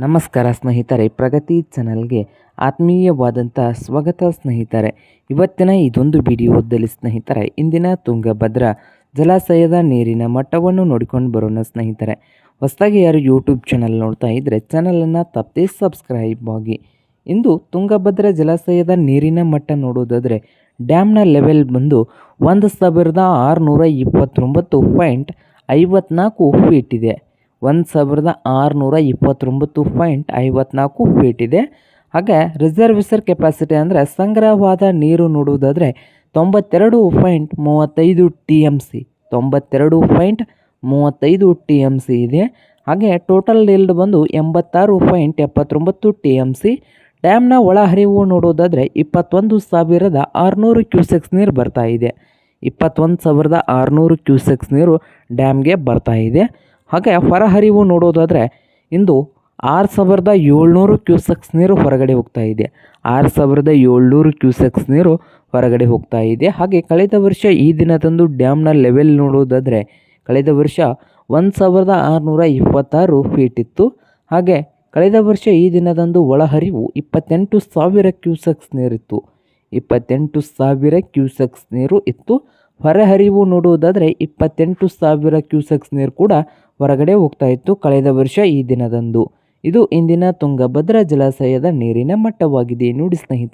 ನಮಸ್ಕಾರ ಸ್ನೇಹಿತರೆ, ಪ್ರಗತಿ ಚಾನಲ್ಗೆ ಆತ್ಮೀಯವಾದಂಥ ಸ್ವಾಗತ ಸ್ನೇಹಿತರೆ. ಇವತ್ತಿನ ಇದೊಂದು ವಿಡಿಯೋದಲ್ಲಿ ಸ್ನೇಹಿತರೆ, ಇಂದಿನ ತುಂಗಭದ್ರಾ ಜಲಾಶಯದ ನೀರಿನ ಮಟ್ಟವನ್ನು ನೋಡಿಕೊಂಡು ಬರೋಣ ಸ್ನೇಹಿತರೆ. ಹೊಸದಾಗಿ ಯಾರು ಯೂಟ್ಯೂಬ್ ಚಾನಲ್ ನೋಡ್ತಾ ಇದ್ದರೆ ಚಾನಲನ್ನು ತಪ್ಪದೇ ಸಬ್ಸ್ಕ್ರೈಬ್ ಆಗಿ. ಇಂದು ತುಂಗಭದ್ರಾ ಜಲಾಶಯದ ನೀರಿನ ಮಟ್ಟ ನೋಡೋದಾದರೆ ಡ್ಯಾಮ್ನ ಲೆವೆಲ್ ಬಂದು 1629.54 ಫೀಟ್ ಇದೆ. 1629.54 ಫೀಟ್ ಇದೆ. ಹಾಗೆ ರಿಸರ್ವಿಸರ್ ಕೆಪಾಸಿಟಿ ಅಂದರೆ ಸಂಗ್ರಹವಾದ ನೀರು ನೋಡುವುದಾದರೆ 92.35 TMC 92.35 TMC ಇದೆ. ಹಾಗೆ ಟೋಟಲ್ ಇಲ್ಡ್ ಬಂದು 86.79 TMC. ಡ್ಯಾಮ್ನ ಒಳಹರಿವು ನೋಡೋದಾದರೆ 21,600 ಕ್ಯೂಸೆಕ್ಸ್ ನೀರು ಬರ್ತಾ ಇದೆ. 21,600 ಕ್ಯೂಸೆಕ್ಸ್ ನೀರು ಡ್ಯಾಮ್ಗೆ ಬರ್ತಾ ಇದೆ. ಹಾಗೆ ಹೊರಹರಿವು ನೋಡೋದಾದರೆ ಇಂದು 6,700 ಕ್ಯೂಸೆಕ್ಸ್ ನೀರು ಹೊರಗಡೆ ಹೋಗ್ತಾ ಇದೆ. 6,700 ಕ್ಯೂಸೆಕ್ಸ್ ನೀರು ಹೊರಗಡೆ ಹೋಗ್ತಾ ಇದೆ. ಹಾಗೆ ಕಳೆದ ವರ್ಷ ಈ ದಿನದಂದು ಡ್ಯಾಮ್ನ ಲೆವೆಲ್ ನೋಡೋದಾದರೆ ಕಳೆದ ವರ್ಷ 1,626 ಫೀಟ್ ಇತ್ತು. ಹಾಗೆ ಕಳೆದ ವರ್ಷ ಈ ದಿನದಂದು ಒಳಹರಿವು 28,000 ಕ್ಯೂಸೆಕ್ಸ್ ನೀರಿತ್ತು. 28,000 ಕ್ಯೂಸೆಕ್ಸ್ ನೀರು ಇತ್ತು. ಹೊರಹರಿವು ನೋಡುವುದಾದರೆ 28,000 ಕ್ಯೂಸೆಕ್ಸ್ ನೀರು ಕೂಡ ಹೊರಗಡೆ ಹೋಗ್ತಾ ಇತ್ತು ಕಳೆದ ವರ್ಷ ಈ ದಿನದಂದು. ಇದು ಇಂದಿನ ತುಂಗಭದ್ರಾ ಜಲಾಶಯದ ನೀರಿನ ಮಟ್ಟವಾಗಿದೆ ನೋಡಿ ಸ್ನೇಹಿತರೆ.